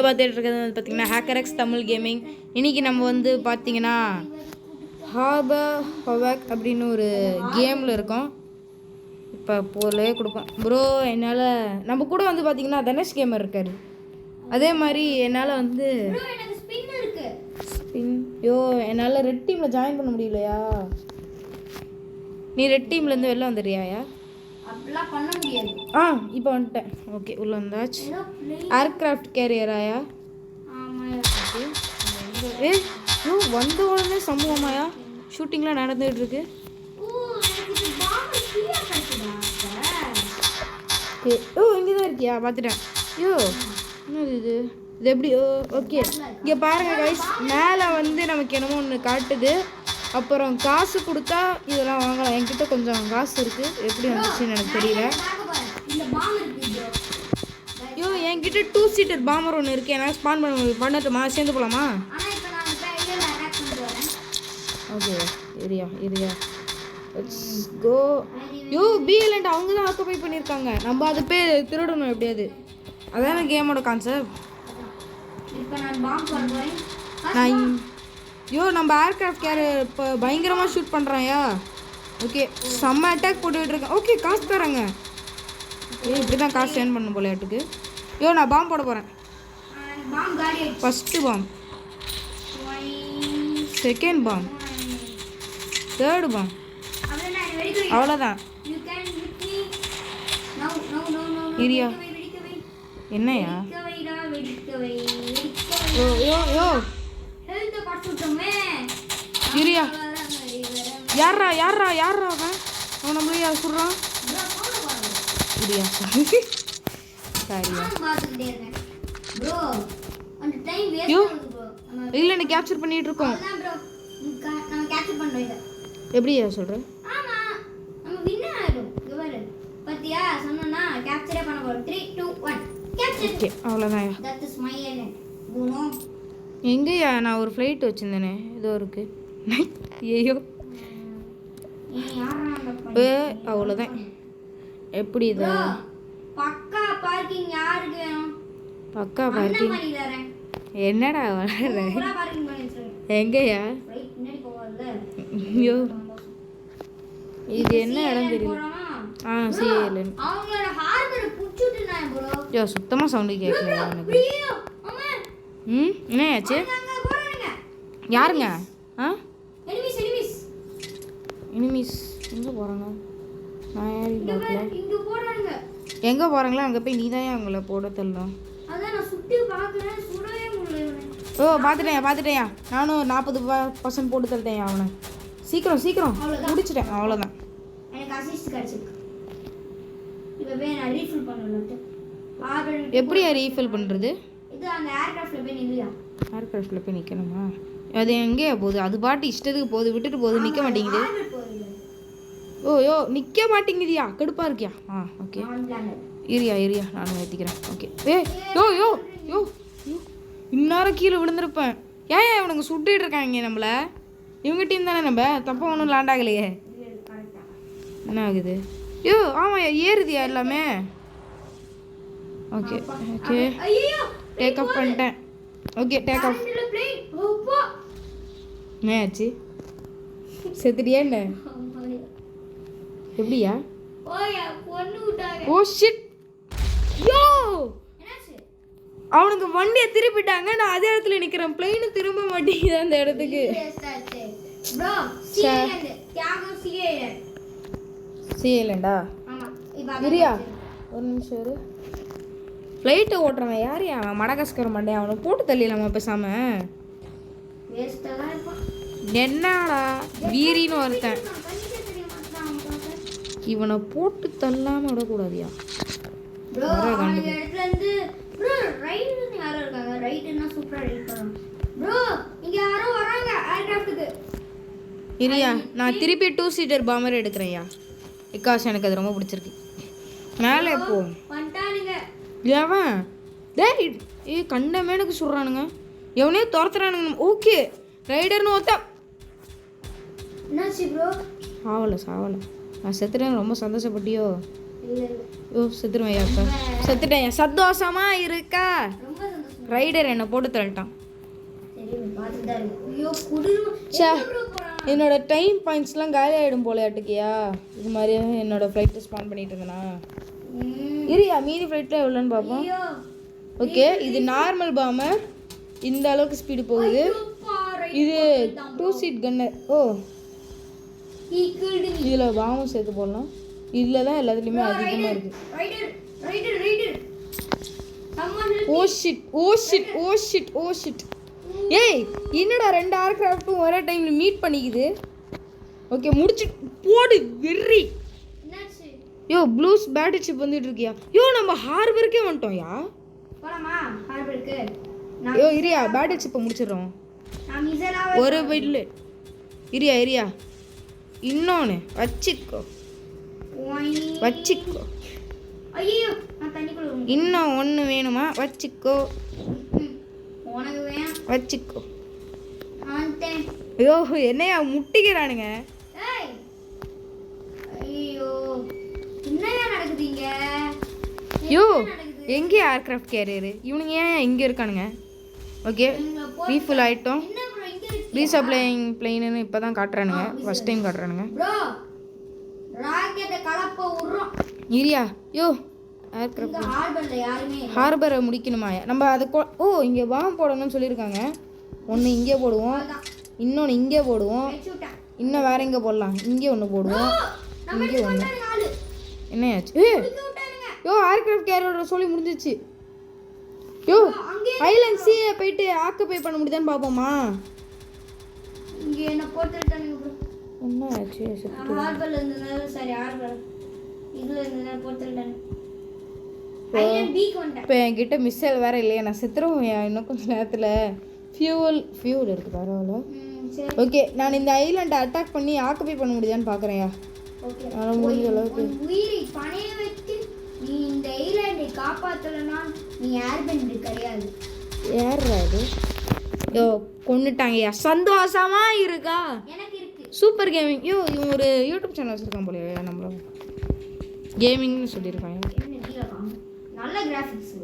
பார்த்துட்டு இருக்கிறது வந்து பார்த்தீங்கன்னா ஹேக்கரெக்ஸ் தமிழ் கேமிங். இன்றைக்கி நம்ம வந்து பார்த்தீங்கன்னா ஹோவேக் அப்படின்னு ஒரு கேமில் இருக்கோம். இப்போ போலே கொடுப்போம் ப்ரோ. என்னால் நம்ம கூட வந்து பார்த்தீங்கன்னா தனுஷ் கேமர் இருக்கார். அதே மாதிரி என்னால் வந்து ஸ்பின் என்னால் ரெட் டீமில் ஜாயின் பண்ண முடியலையா? நீ ரெட் டீம்லேருந்து வெளில வந்துடுறியாயா? அப்படிலாம் பண்ண முடியாது. இப்போ வந்துட்டேன். ஓகே, உள்ளே வந்தாச்சு. ஏர்க்ராஃப்ட் கேரியராயா? வந்த உடனே சம்பவமாயா? ஷூட்டிங்லாம் நடந்துகிட்டு இருக்கு. இங்கே தான் இருக்கியா? பார்த்துட்டேன். என்னது இது எப்படி? ஓகே, இங்கே பாருங்க கைஸ், மேலே வந்து நமக்கு என்னமோ ஒன்று காட்டுது. அப்புறம் காசு கொடுத்தா இதெல்லாம் வாங்கலாம். என்கிட்ட கொஞ்சம் காசு இருக்குது. எப்படி வந்துச்சுன்னு எனக்கு தெரியல. என்கிட்ட 2 சீட்டர் பாம்பர் ஒன்று இருக்குது. எனக்கு ஸ்பான் பண்ணட்டுமா? சேர்ந்து போகலாமா? ஓகே, ஏரியா கோ. பிஎல்என்ட் அவங்க தான் ஆக்குபை பண்ணியிருக்காங்க. நம்ம அதை போய் திருடணும் எப்படியாது. அதான கேமோட கான்செப்ட். நம்ம ஏர்க்ராஃப்ட் கேரியர் இப்போ பயங்கரமாக ஷூட் பண்ணுறாயா? ஓகே, செம்ம அட்டாக் போட்டுக்கிட்டு இருக்கேன். ஓகே, காசு தராங்க. இப்படி தான் காசு சேன் பண்ண போலையாட்டுக்கு. நான் பாம்பு போட போகிறேன். First bomb, second bomb, third bomb, அவ்வளோதான். இரியா என்னையா? இரியா யாரா அவன் நம்மளே யார் சொல்கிறான்? இரியா இல்லை, நீ கேப்சர் பண்ணிட்டு இருக்கோம். எப்படியா சொல்ற? அவ்வளோதான். எங்கேயா? நான் ஒரு ஃப்ளைட் வச்சுருந்தேனே, ஏதோ இருக்கு. ஐயோ, அவ்வளோதான். எப்படி இது? பக்கா பார்க்கிங் என்னடா வளர்ற? எங்கேயா? ஐயோ, இது என்ன இடம் தெரியல. சிஎல்என். சுத்தமாக சவுண்டு கேட்கல எனக்கு. என்னாச்சு? யாருங்க? எனிமீஸ் எங்கே போகிறாங்க? நான் யாரையும் பார்க்கல. எங்கே போகிறாங்களா? அங்கே போய் நீ தான் அவங்கள போட தரலாம். பார்த்துட்டேயா? நானும் 40% போட்டு தரட்டேன் அவனை. சீக்கிரம் முடிச்சிட்டேன். அவ்வளோதான். எப்படியா ரீஃபில் பண்ணுறது? ஏர்க்ராஃப்டில் போய் நிற்கணுமா? அது எங்கேயா போகுது? அது பாட்டு இஷ்டத்துக்கு போகுது, விட்டுட்டு போகுது, நிற்க மாட்டேங்குது. நிற்க மாட்டேங்குதியா? கடுப்பாக இருக்கியா? ஓகே, இரியா நானும் ஏற்றிக்கிறேன். ஓகே. இந்நேரம் கீழே விழுந்திருப்பேன். ஏன் இவனுங்க சுட்டுட்டு இருக்காங்க நம்மளை? இவங்க டீம் தானே. நம்ம தப்பாக ஒன்றும் லேண்ட் ஆகலையே. என்ன ஆகுது? ஆமாம், ஏறுதியா எல்லாமே? ஓகே, டேக் ஆஃப் பண்ணிட்டேன். Okay, take off. என்ன ஆச்சு? செத்துட்டியா என்ன? எப்படியா? ஷிட். அவனுக்கு வண்டியை திருப்பிட்டாங்க. நான் அதே இடத்துல நிற்கிறேன். பிளெயினு திரும்ப மாட்டேங்குது அந்த இடத்துக்கு. சிஎல்என்டா? இரியா ஒரு நிமிஷம் இரு. ஃப்ளைட்டை ஓட்டுறவன் யார்? அவன் மடகாஸ்கர் மாட்டேன். அவனை போட்டு தள்ளிடலாமா பேசாம? என்னடா வீரின்னு ஒருத்தன். இவனை போட்டு தள்ளாம விடக்கூடாதியா? இரியா, நான் திருப்பி 2 சீட்டர் பாம்பர் எடுக்கிறேன்யா. பிகாஸ் எனக்கு அது ரொம்ப பிடிச்சிருக்கு. மேலே போ. எவன்? கண்டமேனுக்கு சொல்கிறானுங்க. எவனே துரத்துறானுங்க. ஓகே, ரைடர்னு ஒருத்த. சாவலை. நான் செத்துட்டேன். ரொம்ப சந்தோஷப்பட்டியோ? செத்துருவேன். செத்துட்டேன். சந்தோஷமா இருக்கா? ரைடர் என்னை போட்டு தள்ளிட்டான். சரி பார்த்துட்டு தான் இருக்கு. ஐயோ குளிரும். ச்சே. எங்க bro போறான்? என்னோட டைம் பாயிண்ட்ஸ்லாம் காலி ஆகிடும் போலையாட்டுக்கியா இது மாதிரி என்னோட ஃப்ளைட்டு ஸ்பான் பண்ணிட்டு இருந்தேனா. இரியா மீதி ஃப்ளைட்டில் எவ்வளோன்னு பார்ப்போம். ஐயோ ஓகே இது நார்மல் பாமர் இந்த அளவுக்கு ஸ்பீடு போகுது. இது 2 சீட் கன்னர். ஓ he killed me. இதில் பாமும் சேர்த்து போடலாம். இதில் தான் எல்லாத்துலேயுமே அதிகமாக இருக்குது. Rider. Someone help. Oh shit oh shit oh shit oh shit. ஏய் என்னடா 2 ஏர்கிராஃப்ட்டும் ஒரே டைமில் மீட் பண்ணிக்குது. ஓகே முடிச்சு போடு வெறி. என்னாச்சு? யோ ப்ளூஸ் பேட்டரி சிப் வந்துட்டு இருக்கியா? யோ நம்ம ஹார்பருக்கே வந்துட்டோம்யா. போலாமா ஹார்பருக்கு? யோ இரியா பேட்டரி சிப்பை முடிச்சிடுறோம். நான் மிசலாவ ஒரு பில்லு இரியா இன்னொன்று வச்சுக்கோ. ஐயோ நான் தண்ணிக்குள்ள விழுந்தேன். இன்னும் ஒன்று வேணுமா? வச்சுக்கோ உனக்கு வேணும். வச்சுக்கோ. ஆன்ட்டேன். ஐயோ என்னையா முட்டிக்கிறானுங்க. ஏய் ஐயோ என்னையா நடக்குதுங்க? யோ எங்கே ஏர்கிராஃப்ட் கேரியரு இவனுங்க ஏன் இங்கே இருக்கானுங்க? ஓகே ரீஃபுல் ஆகிட்டோம். என்ன ப்ரோ இங்க இருக்கு? ரீசப்ளைங் பிளெயின்னு இப்போ தான் காட்டுறானுங்க. ஃபஸ்ட் டைம் காட்டுறானுங்க. ப்ரோ ராக்கெட்ட கலப்ப உறோம். இரியா யோ இங்க ஏர்கிராஃப்ட் ஹார்பர்ல யாருமே இல்ல. ஹார்பரை முடிக்கணுமாயா நம்ம அதை ஓ இங்கே பாம் போடணும்னு சொல்லியிருக்காங்க. ஒன்று இங்கே போடுவோம், அதான் இன்னொன்று இங்கே போடுவோம், வெச்சுட்டேன். இன்னும் வேற எங்கே போடலாம்? இங்கே ஒன்று போடுவோம். நம்ம இங்கே ஒன்று. கொண்டாங்க ஆளு. என்னையாச்சு? ஏ இங்க விட்டானுங்க. யோ ஏர்கிராஃப்ட் கேரியரோட சொல்லி முடிஞ்சிச்சு. யோ அங்கே ஐலண்ட் சீயை போயிட்டு ஆக்குபை பண்ண முடியுதான்னு பார்ப்போமா? இங்க என்ன போட்டுட்டானுங்க ப்ரோ. என்னாச்சு? ஹார்பர்ல இருந்தனால சரி ஹார்பர் இதுல இருந்தனால போட்டுட்டானுங்க. ஐலண்ட் பீக் வந்துட்டேன். இப்போ என்கிட்ட மிஸ்ஸல் வேற இல்லையா? நான் செத்துருவேன் இன்னும் கொஞ்சம் நேரத்தில். ஃபியூல் இருக்குது பரவாயில்ல. சரி ஓகே நான் இந்த ஐலண்டை அட்டாக் பண்ணி ஆக்குபை பண்ண முடியுதான்னு பார்க்குறேன்யா. ஓகே. அதனால் முடிஞ்ச அளவுக்கு. உன் உயிரை பணைய வைத்து நீ இந்த ஐலாண்டை காப்பாத்தலனா நீ ஏர்பெண்ட் கிடையாது. ஏறுறா இது. யோ கொண்டுட்டாங்கய்யா. சந்தோஷமா இருக்கா? எனக்கு இருக்கு. Super gaming. யோ இவன் ஒரு யூடியூப் சேனல் வச்சுருக்கான் போலையா நம்மள கேமிங்னு சொல்லியிருக்காங்க. என்ன கீழலாம் நல்ல கிராபிக்ஸ்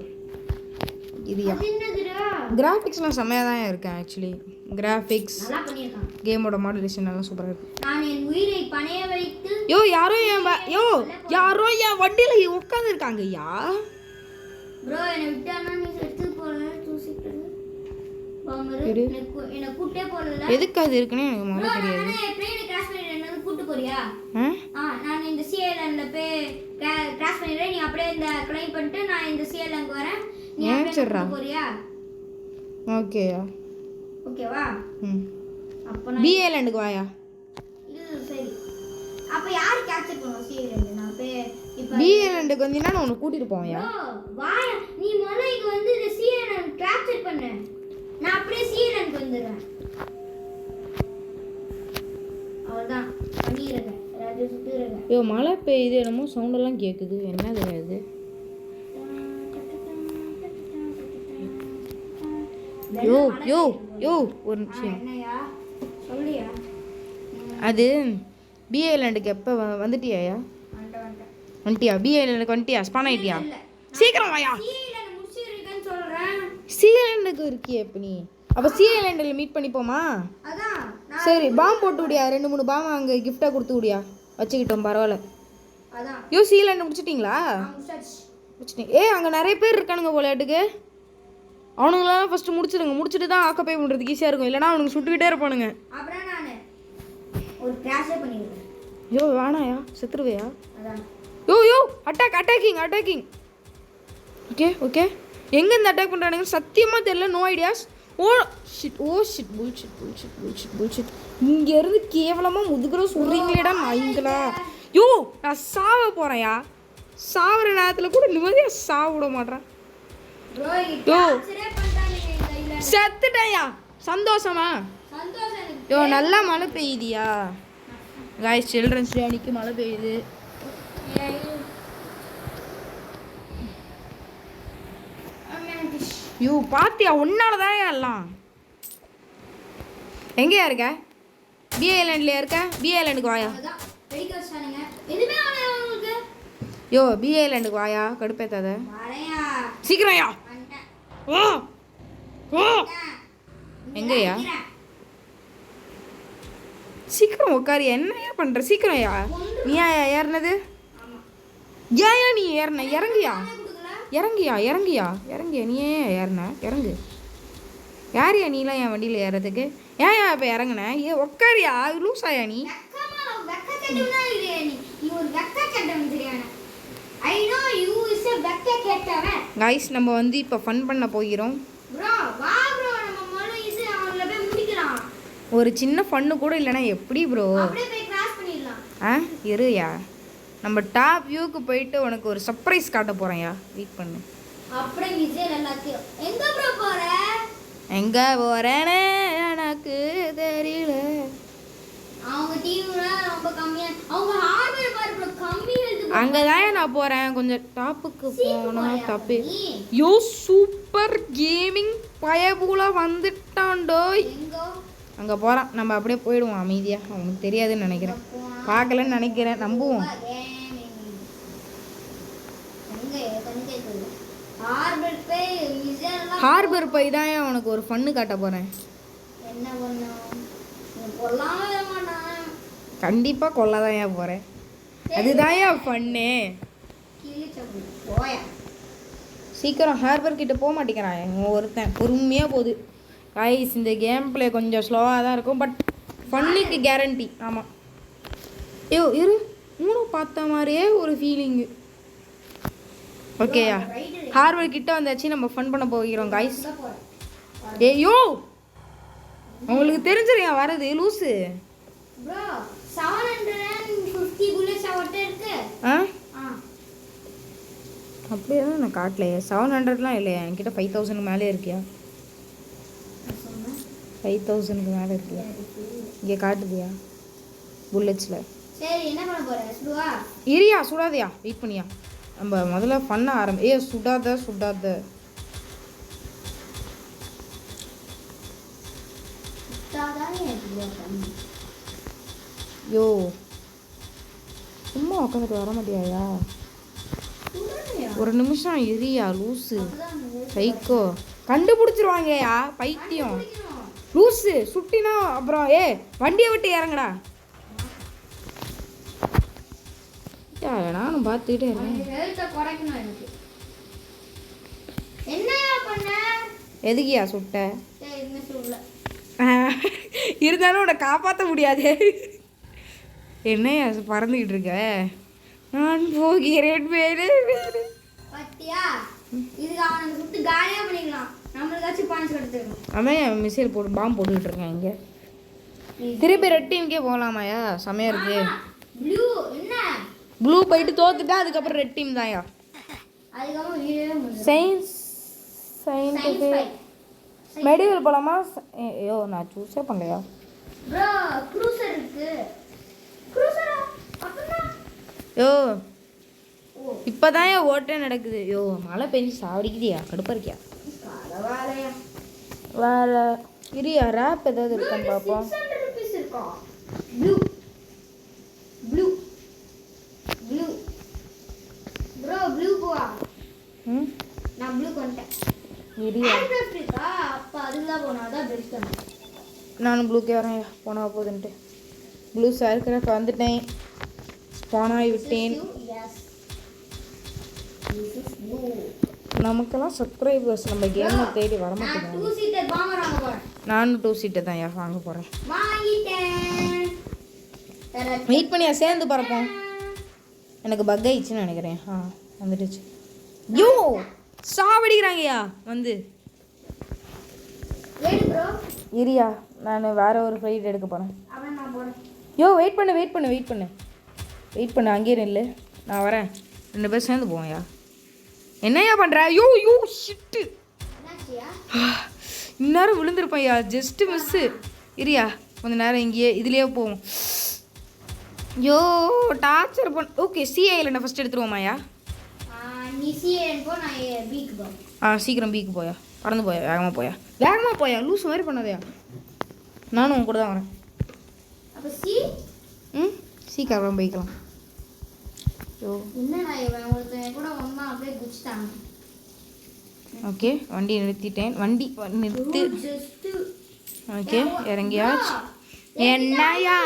இதுயா அது என்னதுடா கிராஃபிக்ஸ்லாம் செம்மையாக தான் இருக்கேன். ஆக்சுவலி கிராஃபிக்ஸ் நல்லா பண்ணிருக்கான். கேமோட மாடுலேஷன் எல்லாம் சூப்பராக இருக்கு. நான் என் உயிரை பணைய வைத்து யோ யாரோ என் வண்டியில் உட்காந்துருக்காங்க ஐயா. ப்ரோ என்னை விட்டானா நீ செத்து போல தூசிட்டு பாமரு இரு. என்ன கூட்டே போறல. எதுக்கு அது இருக்குன்னு எனக்கு முதல்ல தெரியாது. நான் ப்ளேன் கிராஷ் பண்ணிட்டேன். என்ன கூட்டி போறியா? ஆ நான் இந்த சிஎல்என்ல போய் கிராஷ் பண்ணிடுறேன். நீ அப்படியே இந்த கிளைம் பண்ணிட்டு நான் இந்த சிஎல்என்க்கு வரேன். நீ அப்படியே ஏன்ச்சுடுறா. கூட்டி போறியா? ஓகேயா. ஓகேவா? ம் அப்ப நான் பிஏலேண்டுக்கு வாயா. இது சரி. அப்ப யார் கேப்சர் பண்ணுவா சிஎல்என்? நான் போய் இப்ப பிஏலேண்டுக்கு வந்தீங்கன்னா நான் உன்னை கூட்டிகிட்டு போவேன்யா. வாய நீ முதல்ல இங்க வந்து இந்த சிஎல்என் கேப்சர் பண்ணு. நான் அப்படியே சிஎல்என்க்கு வந்துடுறேன். அவ்வளோதான் பண்ணிடுறேன். எல்லாத்தையும் சுற்றிடுறேன். யோ மழை பெய்யுது என்னமோ சவுண்டெல்லாம் கேட்குது. என்னது அது? யோ யோ யோ ஒரு நிமிஷம். என்னையா சொல்லியா? அது பிஏலேண்டுக்கு எப்போ வந்துட்டியாயா? வந்துட்டியா? பிஏலேண்டுக்கு வந்துட்டியா? ஸ்பான் ஆகிட்டியா? சீக்கிரம் வாயா. சிஎல்என் முடிச்சிருக்கேன்னு சொல்றேன். சிஏலேண்டுக்கு இருக்கியா இப்போ நீ? அப்போ சிஏலேண்டில் மீட் பண்ணிப்போமா? அதான் சரி பாம் போட்டு விடியா. 2-3 பாம் அங்கே கிஃப்டாக கொடுத்து விடியா. வச்சுக்கிட்டோம் பரவாயில்ல. அதான் யோ சிஏலேண்டு முடிச்சிட்டிங்களா? முடிச்சாச்சு. முடிச்சிட்டீங்க. அங்கே நிறைய பேர் இருக்கானுங்க போலையாட்டுக்கு. அவனுங்களெல்லாம் ஃபஸ்ட்டு முடிச்சிட்டு தான் ஆக்கப்பே பண்ணுறதுக்கு ஈஸியாக இருக்கும். இல்லைனா அவனுக்கு சுட்டுக்கிட்டே இருப்பானுங்க. அப்புறம் நான் ஒரு கிராஷே பண்ணிடுறேன். யோ வேணாயா செத்துருவையா? அதான் யோ அட்டாக்கிங். ஓகே எங்கேருந்து அட்டாக் பண்ணுறானுங்க சத்தியமாக தெரியல. No ideas. Shit bullshit. இங்கேருந்து கேவலமாக முதுகுற சொல்கிறீங்களேடா நாய்ங்களா. யோ நான் சாவ போகிறேன்யா. சாவர நேரத்தில் கூட நிம்மதியாக சாவ விட மாட்டேன். ப்ரோ யோ சரே பண்ணிட்டானுங்க இந்த ஐலாண்ட். செத்துட்டேயா. சந்தோஷமா? சந்தோஷம் எனக்கு. யோ நல்லா மழை பெய்யுதியா காய்ஸ்? சில்ட்ரன்ஸ் டே அன்னைக்கு மழை பெய்யுது. யோ பாத்தியா உன்னால தான் எல்லாம். எங்கேயா இருக்க? பி ஐலாண்ட்லயா இருக்க? பி ஐலாண்டுக்கு வாயா. அதான் வெடிக்க வச்சானுங்க. எதுமே ஆகல உங்களுக்கு. யோ பி ஐலாண்டுக்கு வாயா. கடுப்பேத்தாத. வரேயா. சீக்கிரம்யா. வந்துட்டேன். வா எங்கயா சீக்கிரம் உட்காரு என்னையா பண்ற சீக்கிரம் யா நீ ஏறினது ஏயா நீ ஏறின இறங்கியா இறங்கியா இறங்கியா இறங்கியா நீ ஏன் ஏறின இறங்கு யாரையா நீலாம் என் வண்டியில் ஏறதுக்கு ஏன் இப்போ இறங்குன ஏ உக்காரியா லூஸாயா நீ கைஸ் நம்ம வந்து இப்போ ஃபன் பண்ண போகிறோம் ஒரு சின்ன ஃபன்னு கூட இல்லைனா எப்படி ப்ரோ ஆ இருயா நம்ம டாப் வியூக்கு போயிட்டு உனக்கு ஒரு சர்ப்ரைஸ் காட்ட போகிறேன்யா வெயிட் பண்ணு எங்க போறேன்னு எனக்கு தெரியல அங்கதான் நான் போறேன் கொஞ்சம் டாப்புக்கு போனா தப்பு யோ சூப்பர் கேமிங் பயபூலா வந்துட்டான்டோ அங்க போறான் நம்ம அப்படியே போயிடுவோம் அமைதியா அவனுக்கு தெரியாதுன்னு நினைக்கிறேன் பார்க்கலன்னு நினைக்கிறேன் நம்புவோம் ஹார்பர் போய் தான் உனக்கு ஒரு ஃபன்னு காட்ட போறேன் கண்டிப்பா கொல்லதான் ஏன் போறேன் அதுதான் ஏன் ஃபன்னு சீக்கிரம் ஹார்பர் கிட்ட போக மாட்டேங்கிறான் ஒருத்தன் பொறுமையா போகுது கைஸ் இந்த கேம் பிளே கொஞ்சம் ஸ்லோவாக தான் இருக்கும் பட் ஃபன்னுக்கு கேரண்டி ஆமாம் ஐயோ இரு மூணும் பார்த்த மாதிரியே ஒரு ஃபீலிங்கு ஓகேயா ஹார்பர் கிட்ட வந்தாச்சு நம்ம ஃபன் பண்ண போகிறோம் கைஸ் ஏயோ உங்களுக்கு தெரிஞ்சிருயா வரது லூஸு அப்படியே தான் நான் காட்டலையே 700லாம் இல்லையா என்கிட்ட 5000 மேலே இருக்கியா 5000க்கு மேலே இருக்கியா இங்கே காட்டுதியா புல்லட்ஸில் இரியா சுடாதையா வெயிட் பண்ணியா நம்ம முதல்ல பண்ண சுடாத யோ சும்மா உட்காந்துட்டு வர மாட்டியாயா ஒரு நிமிஷம் இரியா லூஸு சைக்கோ கண்டுபிடிச்சிருவாங்கயா பைத்தியம் லூஸு சுட்டினா அப்புறம் வண்டியை விட்டு இறங்கடா நானும் பார்த்துக்கிட்டே இருக்கேன் எதுக்கியா சுட்ட இருந்தாலும் உன்னை காப்பாற்ற முடியாது என்னையா பறந்துக்கிட்டு இருக்க நான் போகிறேன் வேறு அதான் மிசைல் போட்டு பாம்பு போட்டுக்கிட்டு இருக்கேன் இங்கே திருப்பி ரெட் டீமுக்கே போகலாமாயா செமையா இருக்கு ப்ளூ போயிட்டு தோத்துட்டா அதுக்கப்புறம் ரெட் டீம் தான்யா சயின்டிஃபிக் மெடிக்கல் போலாமா ஐயோ நான் சூஸே பண்ணலையா யோ இப்போதான் ஓட்டே நடக்குது யோ மழை பெஞ்சு சாவடிக்குதியா கடுப்பாக இருக்கியா வேற இரியா ரேப் ஏதாவது இருக்கான்னு பார்ப்போம் நானும் ப்ளூக்கே வரேன் போனா போகுதுன்ட்டு ப்ளூ சர்க்கிரஃப் வந்துட்டேன் ஸ்பானாகி விட்டேன் நமக்கெல்லாம் சப்ஸ்கிரைபர்ஸ் நம்ம கேமை தேடி வர மாட்டேங்கிறாங்க நானும் 2 சீட்டர் தான் வாங்க போகிறேன் வெயிட் பண்ணியா சேர்ந்து பறப்போம் எனக்கு பக் ஆயிடுச்சுன்னு நினைக்கிறேன் வந்துடுச்சு யோ சாவடிக்கிறாங்கய்யா வந்து இரியா நான் வேற ஒரு ஃப்ளைட் எடுக்க போகிறேன் யோ வெயிட் பண்ணு அங்கேயே நில்லு நான் வரேன் 2 பேர் சேர்ந்து போவோம்யா என்னையா பண்ணுற யோ ஷிட்டு இந்நேரம் விழுந்திருப்பேன்யா ஜஸ்ட்டு மிஸ்ஸு இரியா கொஞ்சம் நேரம் இங்கேயே இதுலேயே போவோம் யோ டார்ச்சர் ஓகே சிஐயில் ஃபஸ்ட் எடுத்துருவோமாயா சீக்கிரம் பிக்கு போயா பறந்து போயா வேகமாக போயா லூஸ் மாதிரி பண்ணாதயா நானும் உன் கூட தான் வரேன் சீக்கிரம் போய்க்கலாம் ஓகே வண்டி நிறுத்திட்டேன். வண்டி நிறுத்து. ஓகே இறங்கியாச்சு. என்னையா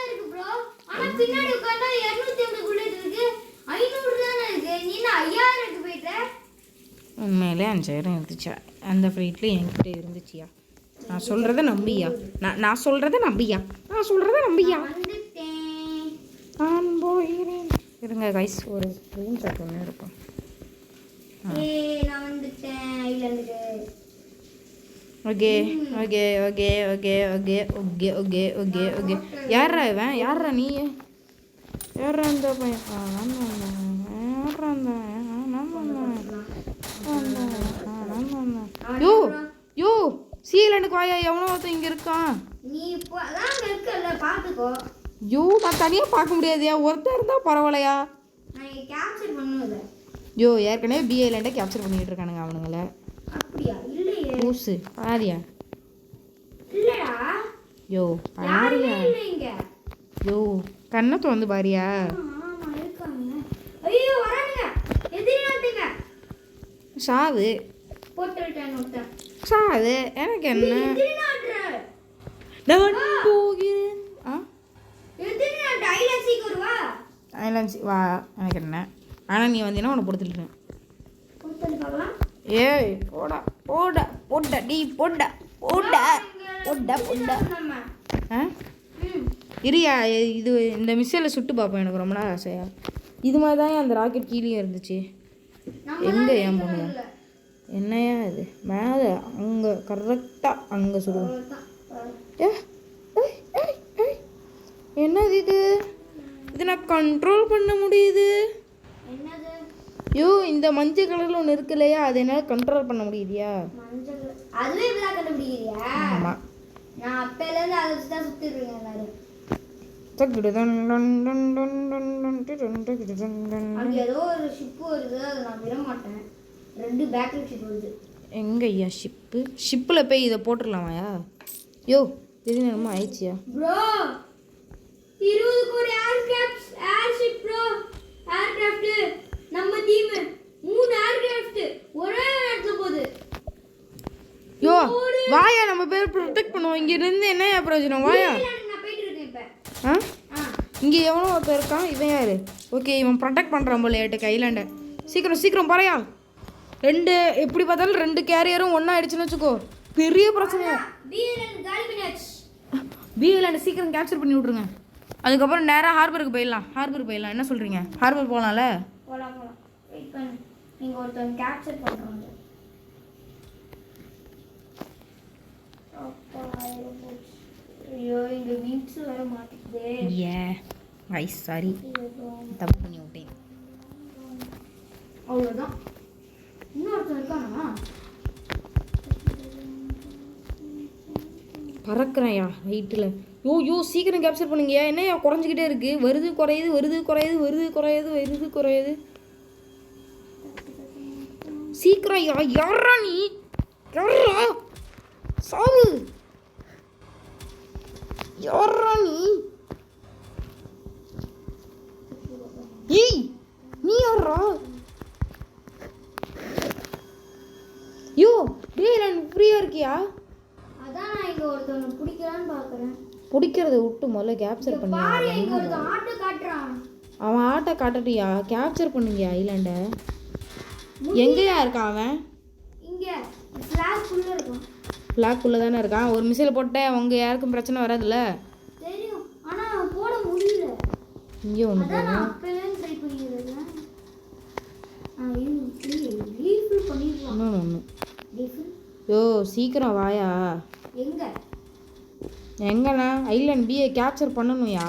இருக்கு ப்ரோ. ஆனா பின்னாடி உட்கார்ந்தா 250 புல்லட் இருக்கு. 500 தானே இருக்கு. நீ என்ன 5000க்கு போயிட்ட? உண்மையிலே 5000 இருந்துச்சா? அந்த ஃப்ளைட்டில் என்கிட்ட இருந்துச்சியா? நான் சொல்கிறத நம்பியா? நான் சொல்கிறத நம்பியா? வந்துட்டேன். நான் போகிறேன். இருங்க கைஸ், ஒரு ஸ்க்ரீன்ஷாட் ஒன்று இருக்கும். நான் வந்துட்டேன் ஐலண்டுக்கு. Okay okay okay okay okay okay okay okay okay. யாரா இவன்? யாரா நீ? யாரா அந்த பையன்? யோ யோ சீலனுக்கு வாயா, எவனோ ஒருத்தன் இங்கே இருக்கான். நீ இப்போ அதான் இருக்கல பாத்துக்கோ. யோ நான் தனியாக பார்க்க முடியாதுயா, ஒருத்தர் இருந்தால் பரவாயில்லையா? நான் கேப்சர் பண்ணுவேன். யோ ஏற்கனவே பிஏலண்டே கேப்சர் பண்ணிட்டு இருக்கானுங்க அவனுங்கள. அப்படியா? இல்லையே ஊசு பாரியா? இல்லடா. யோ பாரியா? இல்லைங்க. யோ கண்ணத்தை வந்து பாரியா? ஆமா இருக்காங்க. ஐயோ வரானுங்க. எதிராட்டீங்க. சாவு போட்டுட்டேன் ஒருத்த. சாவு எனக்கு என்ன? எதிராட்ற. நான் போகிறேன். எதிராட்ட ஐலன்சிக்கு வருவா. ஐலன்சி வா, எனக்கு என்ன? ஆனால் நீ வந்தீங்கன்னா உன்னை பொறுத்துட்டேன். போட்டு பார்க்கலாம். ஏய் போடா போடா போடா நீ போடா போடா போடா போடா. ஆ இரியா, இது இந்த மிஸ்ஸில் சுட்டு பார்ப்பேன். எனக்கு ரொம்ப நாள் ஆசையா. இது மாதிரி தான் அந்த ராக்கெட் கீழே இருந்துச்சு. எங்கே ஏன் பண்ணுவோம்? என்னையா இது மேலே அங்கே கரெக்டாக அங்கே சுடுவோம். என்னது இது? இது நான் கண்ட்ரோல் பண்ண முடியுது. என்னது? யோ இந்த மஞ்சள் கலரில் ஒன்று இருக்கு இல்லையா, அது என்னால் கண்ட்ரோல் பண்ண முடியுதியா? மஞ்சள் அதுவே இப்பதான் கண்டுபிடிக்கிறியா? ஆமாம். நான் அப்பையிலேருந்து அதை வச்சு தான் சுற்றிடுறேன் எல்லாரும். அங்கே ஏதோ ஒரு ஷிப்பு வருது, அதை நான் விட மாட்டேன். 2 பேக்கில் ஷிப் வருது. எங்கே ஐயா ஷிப்பு? ஷிப்பில் போய் இதை போட்டுடலாமாயா? யோ இது என்னமோ ஆயிடுச்சியா? ப்ரோ 20 கோடி ஏர்ஷிப் ப்ரோ. ஏர்கிராஃப்ட் நம்ம டீம் 3 ஏர்கிராஃப்ட் ஒரே இடத்துல போகுது. யோ வாயா, நம்ம பேர் ப்ரொடெக்ட் பண்ணுவோம். இங்க இருந்து என்ன பிரயோஜனம்? வாயா. நான் போயிட்டு இருக்கேன் இப்ப. இங்கே எவனோ ஒருத்தர் இருக்கான். இவன் யாரு? ஓகே இவன் ப்ரொடெக்ட் பண்ணுறான் போல ஏட்டுக்கு ஐலாண்டை. சீக்கிரம் சீக்கிரம் பாறையா. 2 எப்படி பார்த்தாலும் 2 கேரியரும் ஒன்றா ஆயிடுச்சுன்னு வச்சுக்கோ, பெரிய பிரச்சனை. பிஐலாண்டை சீக்கிரம் கேப்சர் பண்ணி விட்ருங்க. அதுக்கப்புறம் நேராக ஹார்பருக்கு போயிடலாம். என்ன சொல்கிறீங்க? ஹார்பர் போகலாம்ல? போகலாம். வெயிட் பண்ணு, நீங்கள் ஒருத்தவங்க கேப்சர் பண்ணுறாங்க. ஐயோ இங்க வீட்ஸ் வர மாட்டேங்குதே. ஐஸ் சாரி, தப்பு பண்ணி விட்டேன். அவ்வளோதான். இன்னொருத்தன் இருக்கானா? பறக்கிறேன்யா ஹைட்டில். யோ சீக்கிரம் கேப்சர் பண்ணுங்கயா. என்னையா குறைஞ்சிக்கிட்டே இருக்கு? வருது குறையுது. சீக்கிரம் யாரா நீ? யாரா சாவு? யாரா நீ? ஏய் நீ யாரா? யோ டேய் ஃப்ரீயா இருக்கியா? அதான் நான் இங்க ஒருத்தவனை பிடிக்கலான்னு பார்க்கறேன். பிடிக்கிறத விட்டு முதல்ல கேப்சர் பண்ணி. பாரு இங்க ஒருத்தன் ஆட்டோ காட்டுறான். அவன் ஆட்டோ காட்டட்டியா? கேப்சர் பண்ணுங்க ஐலாண்டை. எங்கேயா இருக்கான் அவன்? இங்க ஃபிளாக் குள்ள இருக்கான். ஃபிளாக் குள்ள தானே இருக்கான். ஒரு மிசைல் போட்டேன், அவங்க யாருக்கும் பிரச்சனை வராதுல்ல? தெரியும், ஆனா போட முடியல. இங்கே ஒன்று அதான் நான் அப்பவே ட்ரை பண்ணிக்கிறேன். ரீஃபில் பண்ணிடலாம். இன்னொன்று ரீஃபில். யோ சீக்கிரம் வாயா. எங்கண்ணா? ஐலாண்ட் பிஏ கேப்சர் பண்ணணும்யா.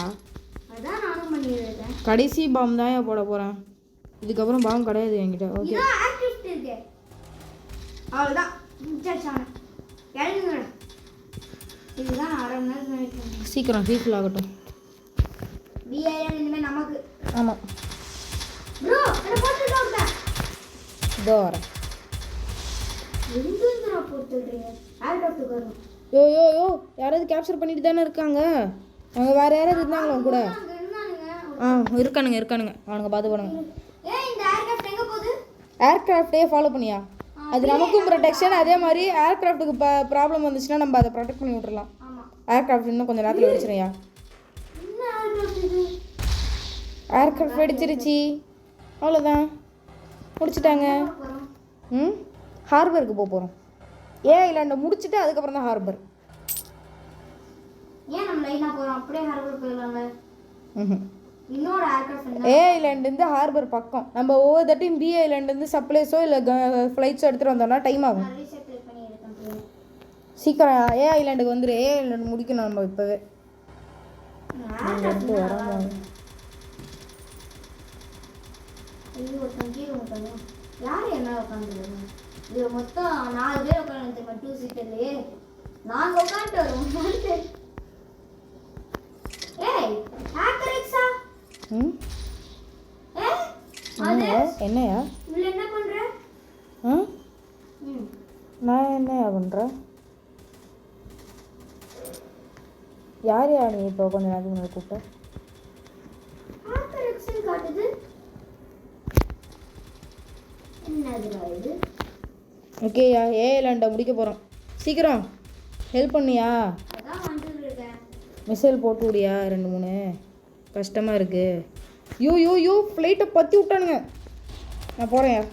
அதான் நானும் பண்ணிடுறேன். கடைசி பாம் தான் போட போகிறேன். இதுக்கப்புறம் பாம் கிடையாது என்கிட்ட. ஓகே இதான் ஆக்டிவிட்டி இருக்கு. அவ்வளோதான் முடிச்சாச்சான இறங்குங்க. இதுதான் அரை மணி நேரம் நினைக்கிறேன். சீக்கிரம் ரீஃபில் ஆகட்டும். பிஐஎல் இனிமேல் நமக்கு. ஆமாம் ப்ரோ என்ன போட்டுட்டு வந்த? இதோ வரேன். எங்கேருந்துடா போட்டுடுறீங்க? ஏர்கிராஃப்ட்டுக்கு வரணும். யோ யாராவது கேப்சர் பண்ணிட்டு தானே இருக்காங்க. அவங்க வேற யாராவது இருந்தாங்களா கூட? அங்கே இருந்தானுங்க. இருக்கானுங்க அவனுங்க பார்த்து போனாங்க. இந்த ஏர்கிராஃப்ட் எங்கே போகுது? ஏர்கிராஃப்டே ஃபாலோ பண்ணியா? அது நமக்கும் ப்ரொடெக்ஷன். அதே மாதிரி ஏர்கிராஃப்ட்டுக்கு ப்ராப்ளம் வந்துச்சுன்னா நம்ம அதை ப்ரொடெக்ட் பண்ணி விட்டுறலாம். ஏர்கிராஃப்ட் இன்னும் கொஞ்சம் நேரத்தில் வெடிச்சிருயா. ஏர்கிராஃப்ட் வெடிச்சிருச்சு, அவ்வளோதான், முடிச்சிட்டாங்க. ஹார்பருக்கு போக போகிறோம். ஐலாண்டை முடிச்சுட்டு அதுக்கப்புறம் தான் ஹார்பர். ஏன் நம்ம லைனா போறோம்? அப்படியே ஹார்பர் போயிடலாங்க. இன்னொரு ஏர்கிராஃப்ட் ஐலாண்ட்லேருந்து ஹார்பர் பக்கம். நம்ம ஒவ்வொரு தட்டையும் ஐலாண்ட்லேருந்து சப்ளைஸோ இல்லை ஃப்ளைட்ஸோ எடுத்துகிட்டு வந்தோம்னா டைம் ஆகும். சீக்கிரம் ஐலாண்டுக்கு வந்துடு. ஐலாண்டு முடிக்கணும் நம்ம இப்போவே. யார் என்ன உட்காந்துருக்காங்க? இது மொத்தம் 4 பேர் உட்காந்து 2 சீட்டர்லயே நாங்கள் உட்காந்துட்டு வருவோம். ஏய் ஹேக்கரிக்ஸா? என்னையா உள்ள என்ன பண்ற? நான் என்னையா பண்ணுறேன்? யார் நீ இப்போ கொஞ்சம் நேரத்துக்கு முன்னாடி கூப்பிட்ட? ஹேக்கரிக்ஸ்னு காட்டுது. என்னதுடா இது? ஓகேயா, ஐலாண்டை முடிக்க போகிறோம். சீக்கிரம் ஹெல்ப் பண்ணியா? அதான் வந்துட்டு இருக்கேன். மிசைல் போட்டு விடியா 2-3. கஷ்டமாக இருக்குது. யோ ஃப்ளைட்டை பற்றி விட்டானுங்க. நான் போகிறேன்யா.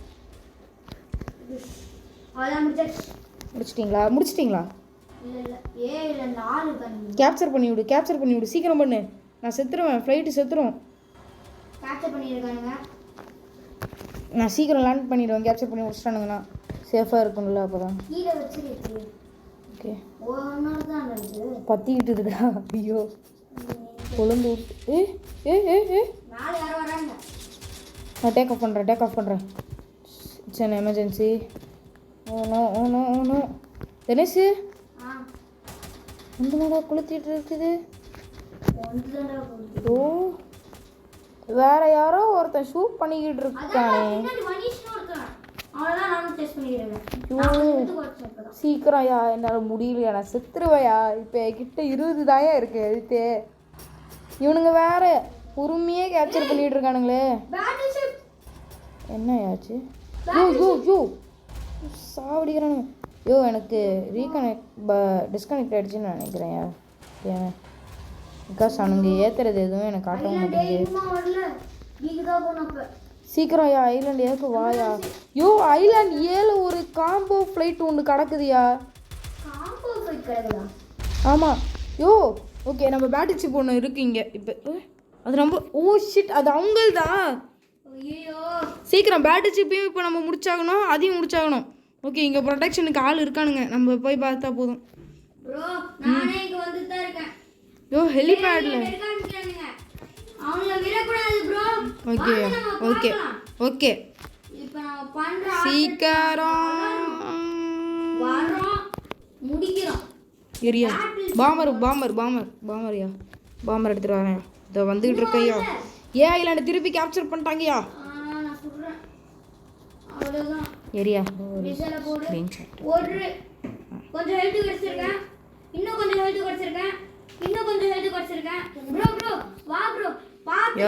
முடிச்சிட்டிங்களா? இல்லை 4 பண்ணி கேப்சர் பண்ணி விடு சீக்கிரம் பண்ணு. நான் செத்துருவேன், ஃப்ளைட்டு செத்துரும். கேப்சர் பண்ணியிருக்கானுங்க. நான் சீக்கிரம் லேண்ட் பண்ணிடுவேன். கேப்சர் பண்ணி முடிச்சிட்டானுங்கண்ணா சேஃபாக இருக்கும்ல. அப்போ தான் கீழே வச்சிருக்கு. ஓகே, தான் பற்றிக்கிட்டு இருக்குடா. ஐயோ கொழுந்து விட்டு. யாரும் வராங்க. நான் டேக் ஆஃப் பண்ணுறேன். It's an emergency. Oh no Dinesh அந்த மாதிரி குளித்திட்டு இருக்குது. ஓ வேற யாரோ ஒருத்தன் ஷூட் பண்ணிக்கிட்டு இருக்கானே. சீக்கிரம் என்னால் முடியலையா, நான் செத்துருவையா. இப்போ என்கிட்ட 20 தாயா இருக்கு எழுத்தே. இவனுங்க வேற பொறுமையே கேப்சர் பண்ணிட்டு இருக்கானுங்களே. என்ன ஆச்சு? யோ சாவடிக்கிறானுங்க. எனக்கு டிஸ்கனெக்ட் ஆகிடுச்சின்னு நினைக்கிறேன். ஏன் பிகாஸ் அவனுங்க ஏற்றுறது எதுவும் எனக்கு காட்டவும் மாட்டேங்குது. சீக்கிரம் ஐலாண்ட் ஏக்கு வாயா. ஐலாண்ட் 7 ஒரு காம்போ ஃப்ளைட் ஒன்று கிடக்குதுயா. ஆமாம் ஓகே, நம்ம பேட்டரி சிப் ஒன்று இருக்குது இங்கே. இப்போ அது ரொம்ப ஷிட், அது அவங்கள்தான். சீக்கிரம் பேட்டரி சிப்பையும் இப்போ நம்ம முடிச்சாகணும், அதையும் முடிச்சாகணும். ஓகே, இங்கே ப்ரொடெக்ஷனுக்கு ஆள் இருக்கானுங்க, நம்ம போய் பார்த்தா போதும். ஹெலிபேடில் ஓகே சீக்கிரம் ஏரியா. பாமர் எடுத்துகிட்டு வரேன். இதை வந்துக்கிட்டு இருக்கையா. ஐலாண்டை திருப்பி கேப்சர் பண்ணிட்டாங்கய்யா. ஏரியா கொஞ்சம் ஹெல்த் கிடைச்சிருக்கேன். இன்னும் கொஞ்சம் ஹெல்த் கிடைச்சிருக்கேன். ப்ரோ வா ப்ரோ பாத்து